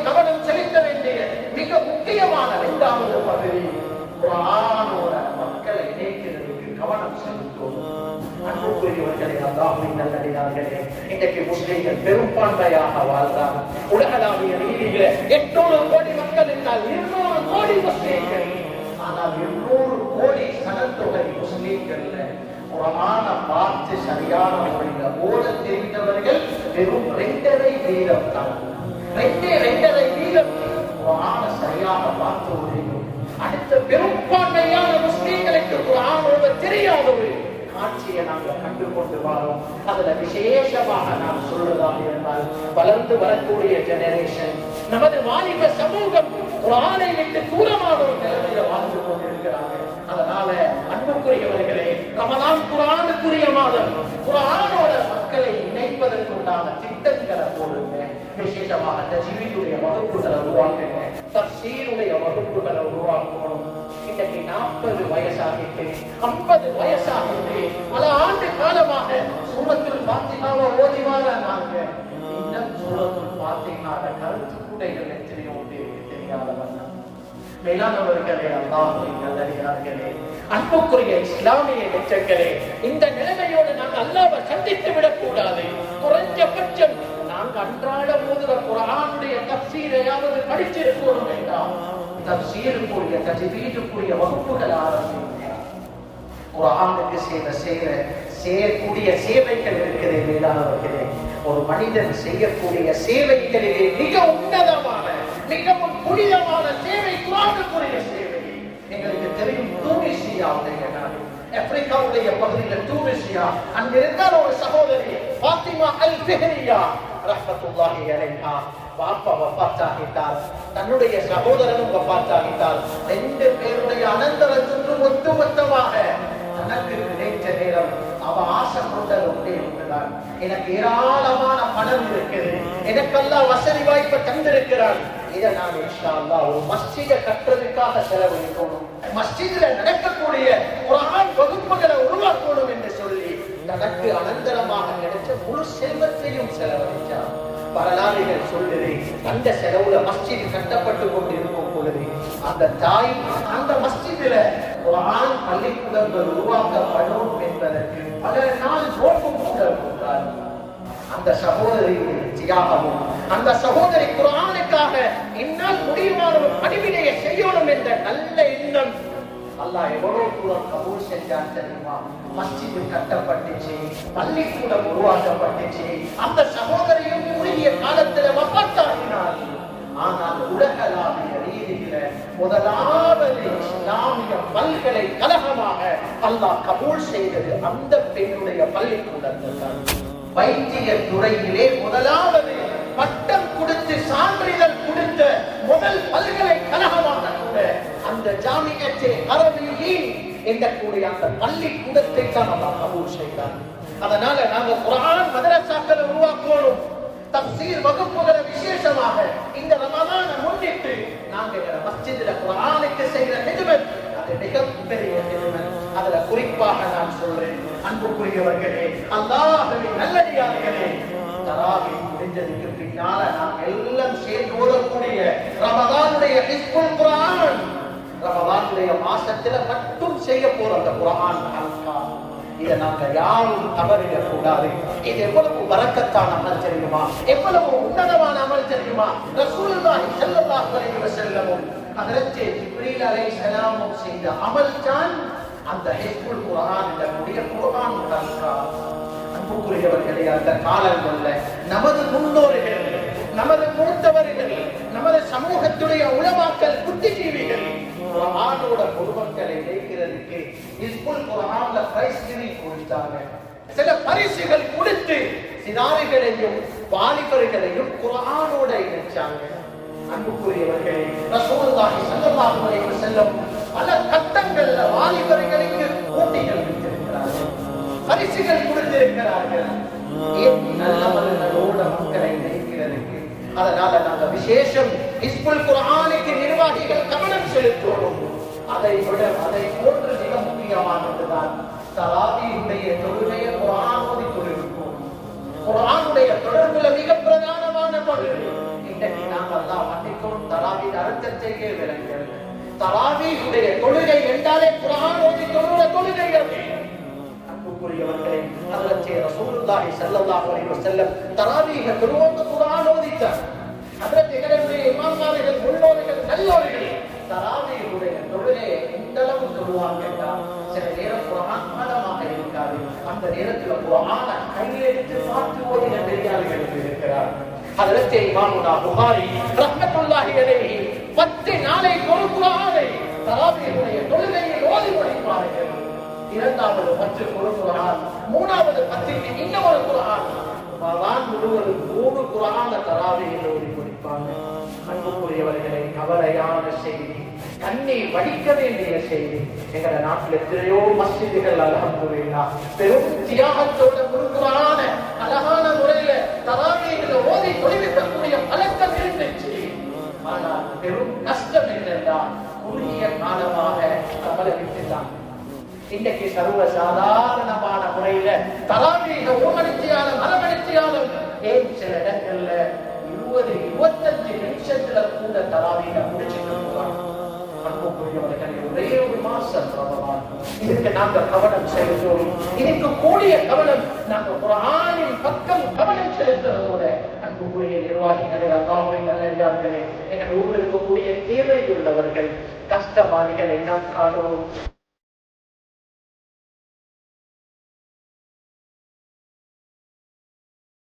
கவனம் செலுத்த வேண்டிய மிக முக்கியமான இரண்டாவது பகுதி குர்ஆனோட மக்களை இணைக்கிறதுக்கு கவனம் செலுத்துவோம். அன்புக்குரியவர்களே, அல்லாஹ்வின் நல்லடியார்களே, இன்றைக்கு முஸ்லிம்கள் பெரும்பான்மையாக வாழ்றாங்க. உலகளாவிய ரீதியில 800 கோடி மக்கள் என்றால் 200 கோடி முஸ்லிம்கள். ஆனால் 200 கோடி சனத்தொகை முஸ்லிம்கள் குர்ஆனை பார்த்து சரியான முறையில் ஓத தெரிந்தவர்கள் வெறும் 2.5% தான். 2.5% குர்ஆனை சரியாக பார்த்து ஓதுகிறோம். அடுத்த பெரும்பான்மையான முஸ்லிம்களுக்கு குர்ஆன் ஓத தெரியாத ஒரு காட்சியை நாங்கள் கண்டு கொண்டு வரோம். அதுல விசேஷமாக நாம் சொல்றதாக இருந்தால் வளர்ந்து வரக்கூடிய ஜெனரேஷன், நமது வாலிப சமூகம் குர்ஆனை விட்டு தூரமான ஒரு நிலைமையில வாழ்ந்து கொண்டிருக்கிறாங்க. அதனால அன்புக்குரியவர்களே, ரமலான் குர்ஆனுக்குரிய மாதம். குர்ஆனோட மக்களை இணைப்பதற்குண்டான திட்டங்களை போடுங்க. விசேஷமாக தஜ்வீதுடைய வகுப்புகளை உருவாக்குங்க, தஃசீருடைய வகுப்புகளை உருவாக்கணும். இன்னைக்கு 40 வயசாகிட்டு 50 வயசாகிட்டு பல ஆண்டு காலமாக சூரத்துல் ஃபாத்திஹாவை ஓதி வராங்க. இன்னும் சூரத்துல் ஃபாத்திஹாவோட கருத்து கூடைகள் எத்தனையோ தெரியாதவங்க. மேலானவர்களே, அல்லாஹ்வின் நல்லடியார்களே, அன்புக்குரிய இஸ்லாமிய நெஞ்சங்களே, இந்த நிலைமையோடு நாங்கள் அல்லாஹ்வை சந்தித்து விடக்கூடாது. குறைஞ்சபட்சம் நாங்கள் அன்றாட ஓதுற குர்ஆனுடைய தஃசீரையாவது படிச்சிருக்கணும் என்றால் தஃசீருக்குரிய தஜ்வீதுக்குரிய வகுப்புகள் ஆரம்பிங்க. குர்ஆனுக்கு செய்யக்கூடிய சேவைகள் இருக்கிறது. மேலானவர்களே, ஒரு மனிதன் செய்யக்கூடிய சேவைகளிலே மிக உன்னதமான மிகவும் புனிதமான சேவை குர்ஆனுக்குரிய சேவை. எங்களுக்கு தெரியும், தூனிசியாவுடைய நாடு, ஆப்பிரிக்காவுடைய பகுதியில் தூனிசியா, அங்கிருந்தால் ஒரு சகோதரி ஃபாத்திமா அல் ஃபிஹ்ரியா ரஹ்மத்துல்லாஹி அலைஹா, பாப்பா வஃபாத்தாகிட்டார், தன்னுடைய சகோதரனும் வஃபாத்தாகிட்டார். 2 பேருடைய அனந்தரத்துக்கும் ஒட்டுமொத்தமாக தனக்கு கிடைத்த நேரம் அவ ஆசை கொண்டது ஒன்றே ஒன்றுதான், எனக்கு ஏராளமான பணம் இருக்குது, எனக்கு அல்லாஹ் வசதி வாய்ப்பை தந்திருக்கிறான், இதை நான் இன்ஷா அல்லாஹ் ஒரு மஸ்ஜிதை கட்டுறதுக்காக செலவழிக்கணும், மஸ்ஜிதில நடக்கக்கூடிய குர்ஆன் வகுப்புகளை உருவாக்கணும் என்று சொல்லி தனக்கு அனந்தரமாக கிடைச்ச முழு செல்வத்தையும் செலவழித்தார். வரலாறுகள் சொல்லுது, அந்த செலவுல மஸ்ஜித் கட்டப்பட்டு கொண்டிருக்கும் பொழுது அந்த தாய் அந்த மஸ்ஜிதில குர்ஆன் பள்ளிக்கூடங்கள் உருவாக்கப்படும் என்பதற்கு பல நாள் நோக்கம் கூட கொடுத்தார். அந்த சகோதரியுடைய தியாகமும், அந்த சகோதரி குர்ஆனுக்காக என்னால் முடியுமான ஒரு பணிவிடையை செய்யணும் என்ற நல்ல எண்ணம் அல்லாஹ் எவ்வளவு தூரம் கபூல் செஞ்சான் தெரியுமா? மஸ்ஜிது கட்டப்பட்டுச்சு, பள்ளிக்கூடம் உருவாக்கப்பட்டுச்சு. அந்த சகோதரியும் குறுகிய காலத்தில் வஃபாத்தாகினார். ஆனால் உலகளாவிய ரீதியில முதலாவது இஸ்லாமிய பல்கலைக்கழகமாக அல்லாஹ் கபூல் செய்தது அந்த பெண்ணுடைய பள்ளிக்கூடத்தில் தான். வைத்திய துறையிலே முதலாவது பட்டம் கொடுத்து சான்றிதழ் கொடுத்த முதல் பல்கலைக்கழகமாக கூட அந்த ஜாமிஅத்தே அரபியின் என்ற கூடிய அந்த பள்ளிக்கூடத்தை தான் அல்லாஹ் கபூல் செய்தார். அதனால நாங்க குர்ஆன் மதரசாக்களை உருவாக்கணும். தஃசீர் வகுப்புகளை விசேஷமாக இந்த ரமலானை முன்னிட்டு நாங்க மஸ்ஜிதில குர்ஆனுக்கு செய்கிற ஹிதமத் அது மிகப்பெரிய ஹிதமத். அதுல குறிப்பாக நான் சொல்றேன், அன்புக்குரியவர்களே, அல்லாஹ்வின் நல்லடியார்களே, தராவீஹ் முடிஞ்சதுக்கு பின்னால நாம் எல்லாம் சேர்ந்து ஓதக்கூடிய ரமலானுடைய ஹிஸ்புல் குர்ஆன், ரமலானுடைய மாசத்துல மட்டும் செய்ய போற அந்த குர்ஆன் ஹல்கா, இதை நாங்க யாரும் தவறிடக் கூடாது. இது எவ்வளவு பரக்கத்தான அமல் தெரியுமா? எவ்வளவு உன்னதமான அமல் தெரியுமா? ரசூலுல்லாஹி ஸல்லல்லாஹு அலைஹி வஸல்லம் ஹஜ்ரத் ஜிப்ரீல் அலைஹிஸ்ஸலாம் செய்த அமல் தான் அந்த ஹிஸ்புல் குர்ஆன் என்ற குர்ஆன் ஹல்கா. அன்புக்குரியவர்களே, அந்த காலங்கள்ல நமது முன்னோர்கள், நமது மூத்தவர்கள், நமது சமூகத்துடைய உலமாக்கள், புத்திஜீவிகள் குர்ஆனோட குர்பங்களை இணைக்கிறதுக்கு ஹிஸ்புல் குர்ஆன்ல பிரைஸ் கொடுத்தாங்க. சில பரிசுகள் கொடுத்து சிறார்களையும் வாலிபர்களையும் குர்ஆனோட இணைச்சாங்க. அன்புக்குரியவர்களே, ரசூலுல்லாஹி ஸல்லல்லாஹு அலைஹி வஸல்லம் பல கட்டங்கள்ல வாலிபர்களுக்கு போட்டிகள் வைத்திருக்கிறார்கள், பரிசுகள் கொடுத்திருக்கிறார்கள். நல்லவர்களோட மக்களை இணைக்கிறதுக்கு. அதனால நாங்க விசேஷம் ஹிஸ்புல் குர்ஆனுக்கு நிர்வாகிகள் கவனம் செலுத்துவோம். அதை விட அதை போன்று மிக முக்கியமானதுதான் தராவீஹுடைய தொழுகையை குர்ஆனோடு தொழுவிப்போம். குர்ஆனுடைய தொடர்புல மிக பிரதானமான பகுதி. இன்றைக்கு நாங்க நாங்கள் தான் மன்னிக்கும் தராவின் அர்த்தத்தையே விளங்குகிறது. தராவீஹுடைய தொழுகை என்றாலே குர்ஆன் ஓதி தொழுகிற தொழுகை அது. அன்புக்குரியவர்களே, ஹஜ்ரத் ரசூலுல்லாஹி ஸல்லல்லாஹு அலைஹி வஸல்லம் தராவீஹ தொழுவோங்க குர்ஆன் ஓதித்தார். ஹஜ்ரத் எங்களுடைய இமாம்மார்கள் முன்னோர்கள் நல்லோர்கள் தராவீஹுடைய தொழுகை எந்த அளவு தொழுவாங்க என்றால் சில நேரம் குர்ஆன் பாடமாக இருக்காது. அந்த நேரத்தில் குர்ஆனை கையெடுத்து பார்த்து ஓதின பெரியார்கள் இருக்கிறார். ஹஜ்ரத் இமாமுனா புகாரி ரஹ்மத்துல்லாஹி அலைஹி 10 நாளைக்கு ஒரு குர்ஆனை தராவீஹுடைய தொழுகையில் ஓதி முடிப்பார்கள். இரண்டாவது 10 ஒரு குர்ஆன், மூணாவது 10க்கு இன்னொரு குர்ஆன். ரமலான் முழுவதும் 3 குர்ஆனை தராவீஹில் ஓதி முடிப்பாங்க. அன்புக்குரியவர்களே, கவலையான செய்தி, கண்ணீர் வடிக்க வேண்டிய செய்தி. எங்க நாட்டில் எத்தனையோ மஸ்ஜிதுகள் அல்ஹம்துலில்லாஹ் பெரும் தியாகத்தோட குர்ஆன அழகான முறையில தராவீஹில் ஓதி தொழுவிக்கக்கூடிய பழக்கம் இருந்துச்சு. ஆனால் பெரும் கஷ்டம் என்னென்றால் குறுகிய காலமாக கவலை விட்டுதான். இன்னைக்கு சர்வ சாதாரணமான முறையில தராவீஹ ஓமணித்தியாலும் அரவணைத்தியாலும் ஏன் சில இடங்கள்ல 20-25 நிமிஷத்துல கூட தராவீஹ முடிச்சுட்டு போவாங்க. அன்புக்குரியவர்களே, ஒரே ஒரு மாசம் ரமலான், இதுக்கு நாங்க கவனம் செலுத்துவோம். இதுக்கு கூடிய கவனம் நாங்க குர்ஆனின் பக்கம் கவனம் செலுத்துறதோட அன்புக்குரிய நிர்வாகிகளே, அல்லாஹ்வின் நல்லடியார்களே, எங்கள் ஊரில் இருக்கக்கூடிய தேவையுள்ளவர்கள் கஷ்டவாளிகள் என்ன காணுவோம்.